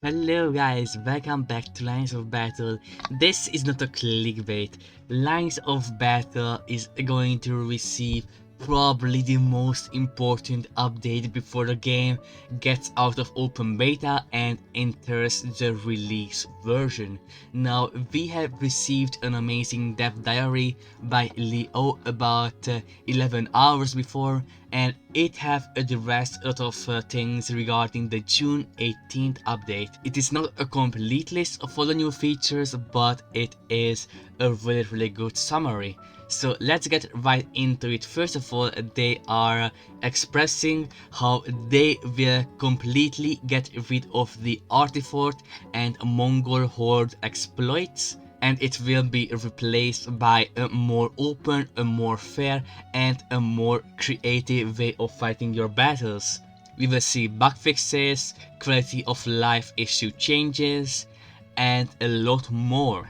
Hello guys, welcome back to Lines of Battle. This is not a clickbait. Lines of Battle is going to receive probably the most important update before the game gets out of open beta and enters the release version. Now we have received an amazing dev diary by Leo about 11 hours before, and it have addressed a lot of things regarding the June 18th update. It is not a complete list of all the new features, but it is a really good summary. So let's get right into it. First of all, they are expressing how they will completely get rid of the Artifact and Mongol Horde exploits, and it will be replaced by a more open, a more fair, and a more creative way of fighting your battles. We will see bug fixes, quality of life issue changes, and a lot more.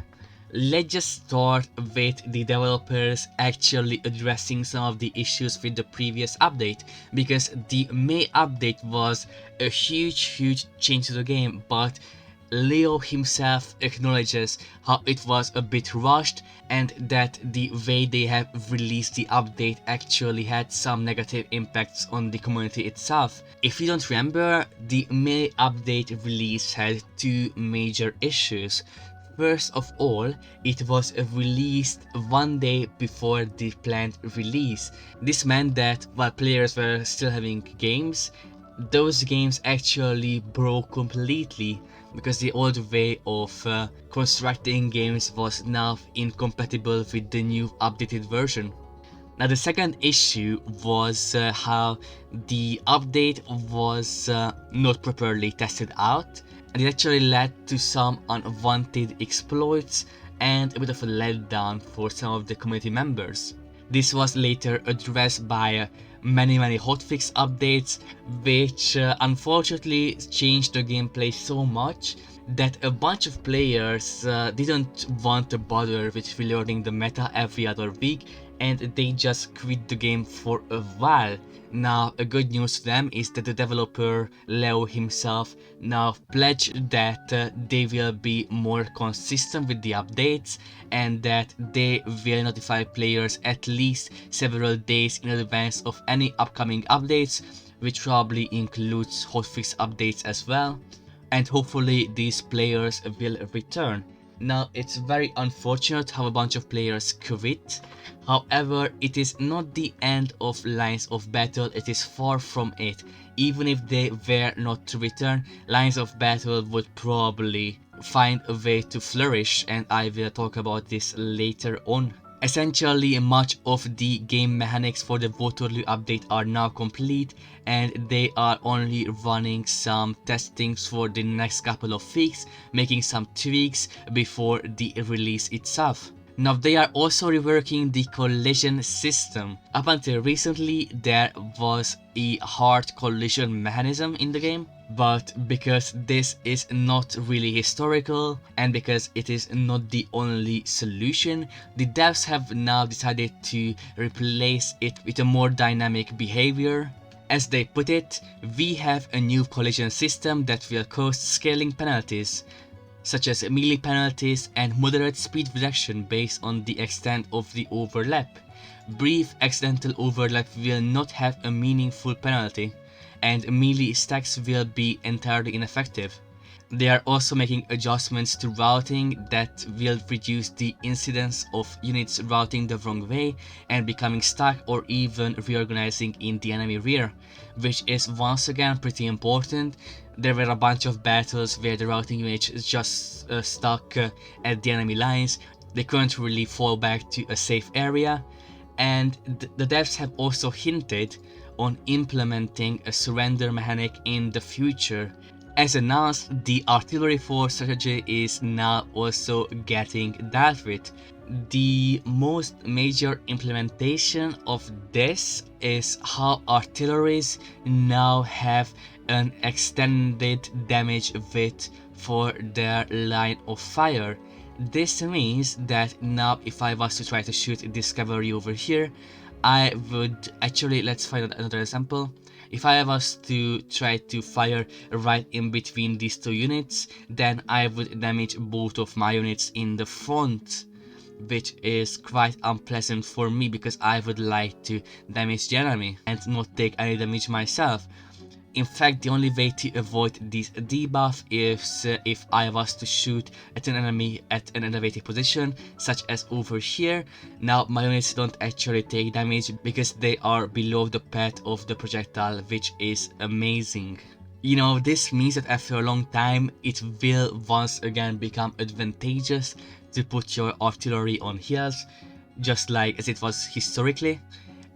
Let's just start with the developers actually addressing some of the issues with the previous update, because the May update was a huge change to the game, but Leo himself acknowledges how it was a bit rushed and that the way they have released the update actually had some negative impacts on the community itself. If you don't remember, the May update release had two major issues. First of all, it was released one day before the planned release. This meant that while players were still having games, those games actually broke completely because the old way of constructing games was now incompatible with the new updated version. Now the second issue was how the update was not properly tested out, and it actually led to some unwanted exploits and a bit of a letdown for some of the community members. This was later addressed by many hotfix updates, which unfortunately changed the gameplay so much that a bunch of players didn't want to bother with relearning the meta every other week, and they just quit the game for a while. Now, a good news to them is that the developer Leo himself now pledged that they will be more consistent with the updates and that they will notify players at least several days in advance of any upcoming updates, which probably includes hotfix updates as well, and hopefully these players will return. Now, it's very unfortunate how a bunch of players quit. However, it is not the end of Lines of Battle, it is far from it. Even if they were not to return, Lines of Battle would probably find a way to flourish, and I will talk about this later on. Essentially, much of the game mechanics for the Waterloo update are now complete, and they are only running some testings for the next couple of weeks, making some tweaks before the release itself. Now they are also reworking the collision system. Up until recently, there was a hard collision mechanism in the game, but because this is not really historical and because it is not the only solution, the devs have now decided to replace it with a more dynamic behavior. As they put it, we have a new collision system that will cause scaling penalties, such as melee penalties and moderate speed reduction based on the extent of the overlap. Brief accidental overlap will not have a meaningful penalty, and melee stacks will be entirely ineffective. They are also making adjustments to routing that will reduce the incidence of units routing the wrong way and becoming stuck or even reorganizing in the enemy rear, which is once again pretty important. There were a bunch of battles where the routing unit is just stuck at the enemy lines. They couldn't really fall back to a safe area, and the devs have also hinted on implementing a surrender mechanic in the future. As announced, the artillery force strategy is now also getting dealt with. The most major implementation of this is how artilleries now have an extended damage width for their line of fire. This means that now if I was to try to shoot this cavalry over here, I would actually, let's find another example. If I was to try to fire right in between these two units, then I would damage both of my units in the front, which is quite unpleasant for me because I would like to damage the enemy and not take any damage myself. In fact, the only way to avoid this debuff is if I was to shoot at an enemy at an elevated position, such as over here. Now my units don't actually take damage because they are below the path of the projectile, which is amazing. You know, this means that after a long time, it will once again become advantageous to put your artillery on heals, just like as it was historically.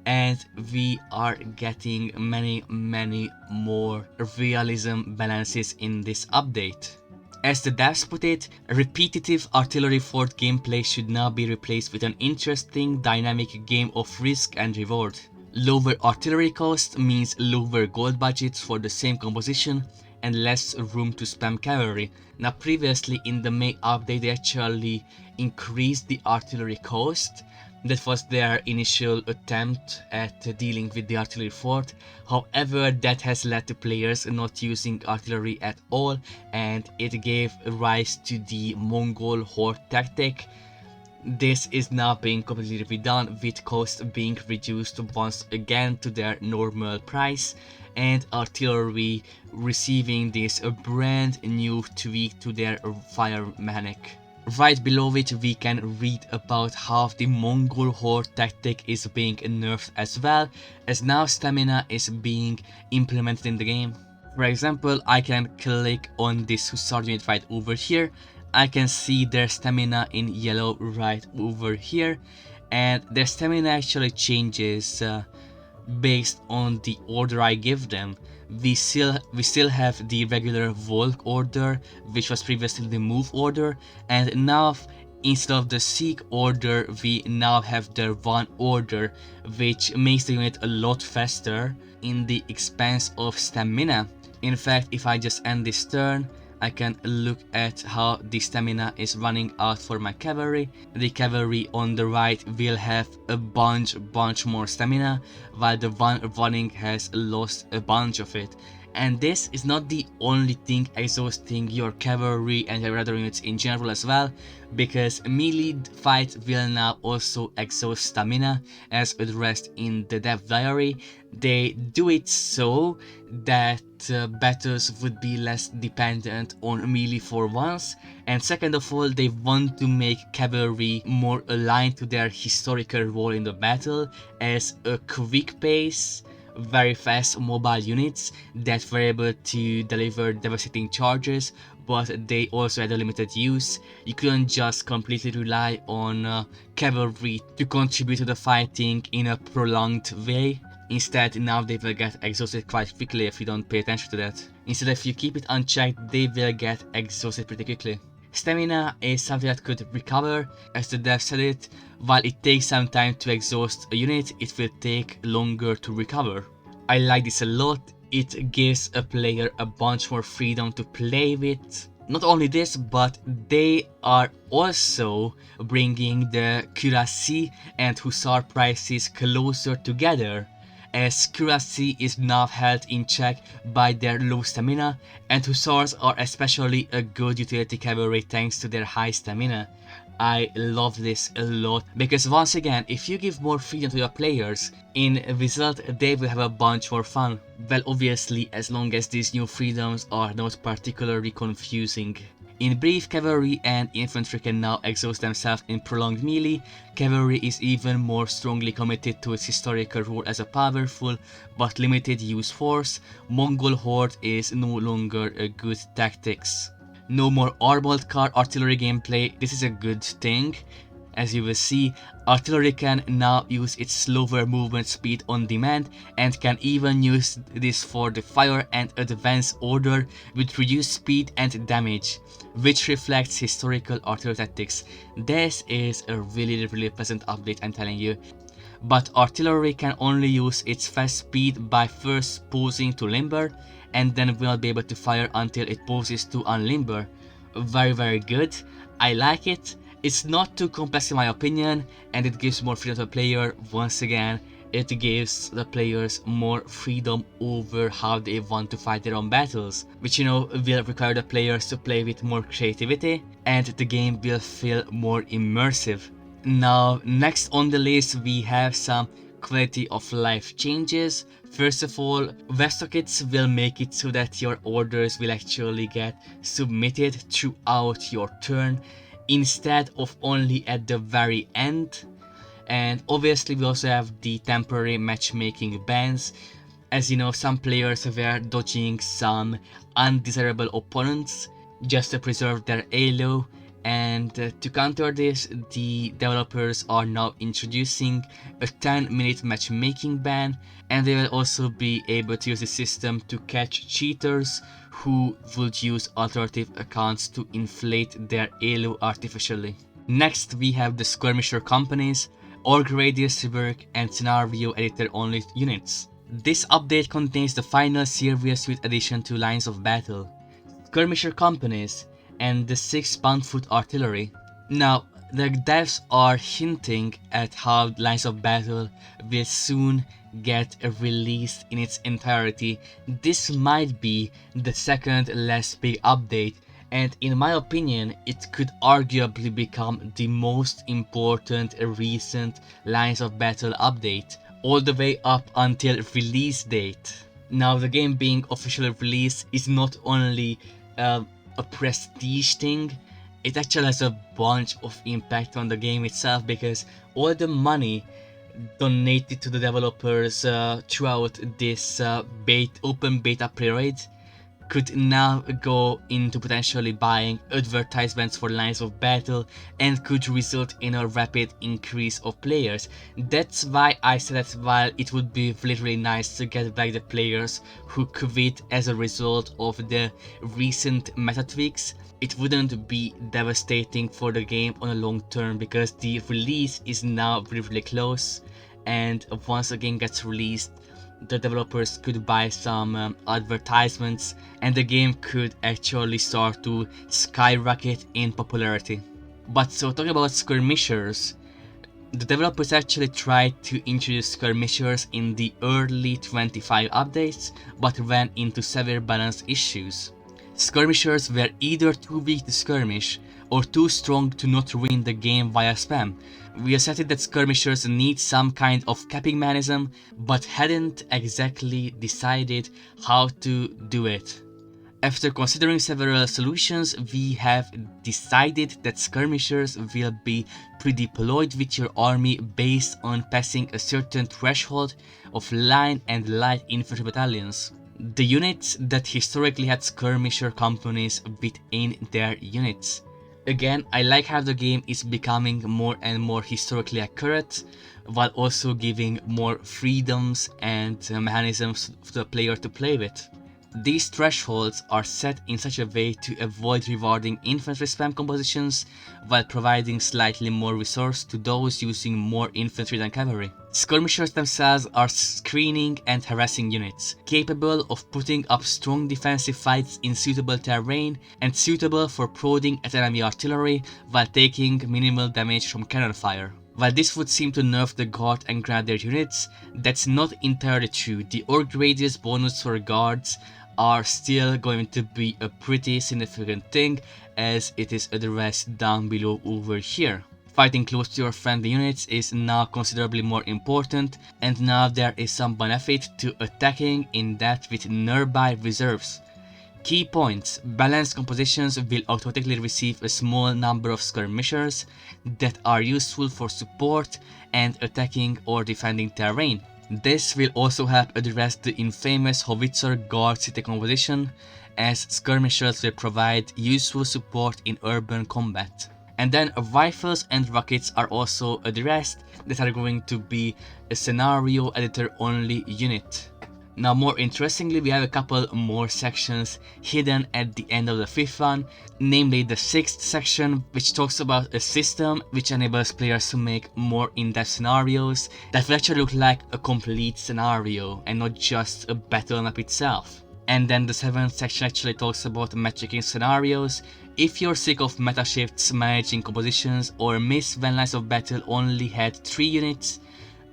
And we are getting many more realism balances in this update. As the devs put it, repetitive artillery fort gameplay should now be replaced with an interesting dynamic game of risk and reward. Lower artillery cost means lower gold budgets for the same composition and less room to spam cavalry. Now previously in the May update they actually increased the artillery cost. That was their initial attempt at dealing with the artillery fort. However, that has led to players not using artillery at all, and it gave rise to the Mongol horde tactic. This is now being completely redone, with costs being reduced once again to their normal price, and artillery receiving this brand new tweak to their fire mechanic. Right below it we can read about how the Mongol horde tactic is being nerfed as well, as now stamina is being implemented in the game. For example, I can click on this Hussar unit right over here. I can see their stamina in yellow right over here, and their stamina actually changes based on the order I give them. We still have the regular Volk order, which was previously the move order, and now instead of the seek order we now have the one order, which makes the unit a lot faster in the expense of stamina. In fact, if I just end this turn, I can look at how the stamina is running out for my cavalry. The cavalry on the right will have a bunch more stamina, while the one running has lost a bunch of it. And this is not the only thing exhausting your cavalry and your other units in general as well, because melee fight will now also exhaust stamina, as addressed in the dev diary. They do it so that battles would be less dependent on melee for once, and second of all, they want to make cavalry more aligned to their historical role in the battle as a quick pace, very fast mobile units that were able to deliver devastating charges, but they also had a limited use. You couldn't just completely rely on cavalry to contribute to the fighting in a prolonged way. Instead, now they will get exhausted quite quickly if you don't pay attention to that. Instead, if you keep it unchecked, they will get exhausted pretty quickly. Stamina is something that could recover, as the dev said it. While it takes some time to exhaust a unit, it will take longer to recover. I like this a lot. It gives a player a bunch more freedom to play with. Not only this, but they are also bringing the cuirassy and hussar prices closer together, as cuirassy is now held in check by their low stamina, and hussars are especially a good utility cavalry thanks to their high stamina. I love this a lot, because once again, if you give more freedom to your players, in result they will have a bunch more fun. Well, obviously, as long as these new freedoms are not particularly confusing. In brief, cavalry and infantry can now exhaust themselves in prolonged melee. Cavalry is even more strongly committed to its historical role as a powerful but limited use force. Mongol horde is no longer a good tactics. No more armored car artillery gameplay. This is a good thing. As you will see, artillery can now use its slower movement speed on demand, and can even use this for the fire and advance order with reduced speed and damage, which reflects historical artillery tactics. This is a really pleasant update, I'm telling you. But artillery can only use its fast speed by first pausing to limber, and then will not be able to fire until it pauses to unlimber. Very good. I like it. It's not too complex in my opinion, and it gives more freedom to the player once again, it gives the players more freedom over how they want to fight their own battles, which will require the players to play with more creativity, and the game will feel more immersive. Now, next on the list we have some quality of life changes. First of all, WebSockets will make it so that your orders will actually get submitted throughout your turn instead of only at the very end. And obviously we also have the temporary matchmaking bans. As you know, some players were dodging some undesirable opponents just to preserve their elo, and to counter this, the developers are now introducing a 10-minute matchmaking ban, and they will also be able to use the system to catch cheaters who would use alternative accounts to inflate their elo artificially. Next we have the Skirmisher companies, org radius rework, and scenario editor only units. This update contains the final serious suite addition to Lines of Battle, Skirmisher companies, and the 6-pound-foot artillery. Now, the devs are hinting at how Lines of Battle will soon get released in its entirety. This might be the second less big update, and in my opinion, it could arguably become the most important recent Lines of Battle update, all the way up until release date. Now, the game being officially released is not only a prestige thing, it actually has a bunch of impact on the game itself, because all the money donated to the developers throughout this open beta period could now go into potentially buying advertisements for Lines of Battle, and could result in a rapid increase of players. That's why I said that while it would be really nice to get back the players who quit as a result of the recent meta tweaks, it wouldn't be devastating for the game on a long term, because the release is now really close, and once the game gets released, the developers could buy some advertisements, and the game could actually start to skyrocket in popularity. But so, talking about Skirmishers, the developers actually tried to introduce Skirmishers in the early 25 updates, but ran into severe balance issues. Skirmishers were either too weak to skirmish, or too strong to not ruin the game via spam. We asserted that Skirmishers need some kind of capping mechanism, but hadn't exactly decided how to do it. After considering several solutions, we have decided that Skirmishers will be pre-deployed with your army based on passing a certain threshold of line and light infantry battalions. The units that historically had Skirmisher companies within their units. Again, I like how the game is becoming more and more historically accurate, while also giving more freedoms and mechanisms for the player to play with. These thresholds are set in such a way to avoid rewarding infantry spam compositions, while providing slightly more resource to those using more infantry than cavalry. Skirmishers themselves are screening and harassing units, capable of putting up strong defensive fights in suitable terrain, and suitable for prodding at enemy artillery while taking minimal damage from cannon fire. While this would seem to nerf the guard and grenadier units, that's not entirely true. The org radius bonus for guards are still going to be a pretty significant thing, as it is addressed down below over here. Fighting close to your friendly units is now considerably more important, and now there is some benefit to attacking in depth with nearby reserves. Key points: balanced compositions will automatically receive a small number of skirmishers that are useful for support and attacking or defending terrain. This will also help address the infamous Howitzer Guard city composition, as skirmishers will provide useful support in urban combat. And then rifles and rockets are also addressed, that are going to be a scenario editor only unit. Now, more interestingly, we have a couple more sections hidden at the end of the fifth one, namely the sixth section, which talks about a system which enables players to make more in-depth scenarios that will actually look like a complete scenario and not just a battle map itself. And then the seventh section actually talks about matchmaking scenarios. If you're sick of meta shifts, managing compositions, or miss when Lines of Battle only had 3 units,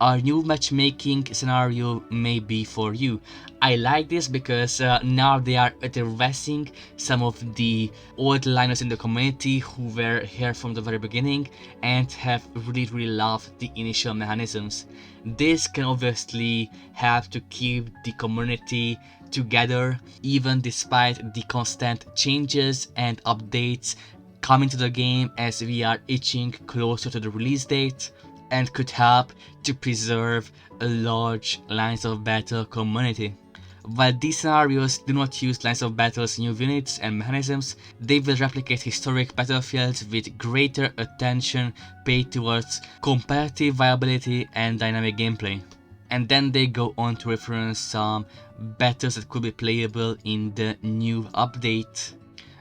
our new matchmaking scenario may be for you. I like this because now they are addressing some of the old liners in the community who were here from the very beginning and have really loved the initial mechanisms. This can obviously help to keep the community together even despite the constant changes and updates coming to the game as we are itching closer to the release date, and could help to preserve a large Lines of Battle community. While these scenarios do not use Lines of Battle's new units and mechanisms, they will replicate historic battlefields with greater attention paid towards competitive viability and dynamic gameplay. And then they go on to reference some battles that could be playable in the new update.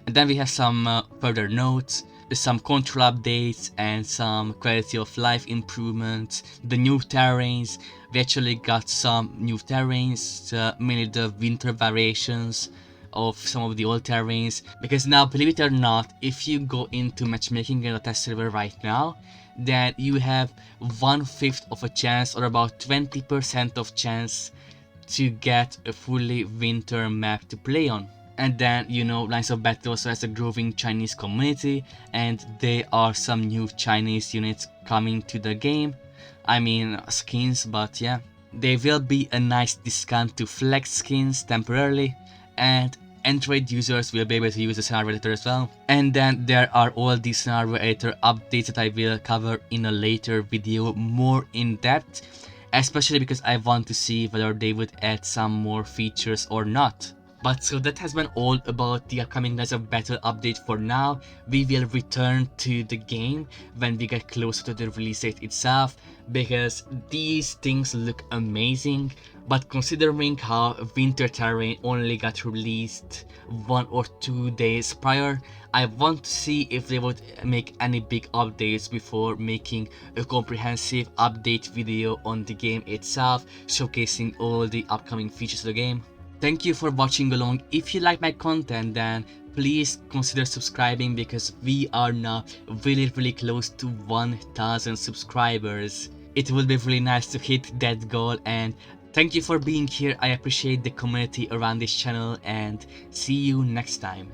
And then we have some further notes, some control updates and some quality of life improvements, the new terrains. We actually got some new terrains, mainly the winter variations of some of the old terrains, because now, believe it or not, if you go into matchmaking in a test server right now, then you have 1/5 of a chance, or about 20% of chance, to get a fully winter map to play on. And then, you know, Lines of Battle also has a growing Chinese community, and there are some new Chinese units coming to the game. I mean, skins, but yeah. There will be a nice discount to flex skins temporarily, and Android users will be able to use the scenario editor as well. And then there are all the scenario editor updates that I will cover in a later video more in depth, especially because I want to see whether they would add some more features or not. But so that has been all about the upcoming Lines of Battle update for now. We will return to the game when we get closer to the release date itself, because these things look amazing. But considering how Winter Terrain only got released 1 or 2 days prior, I want to see if they would make any big updates before making a comprehensive update video on the game itself, showcasing all the upcoming features of the game. Thank you for watching along. If you like my content, then please consider subscribing, because we are now really close to 1000 subscribers. It will be really nice to hit that goal, and thank you for being here. I appreciate the community around this channel, and see you next time.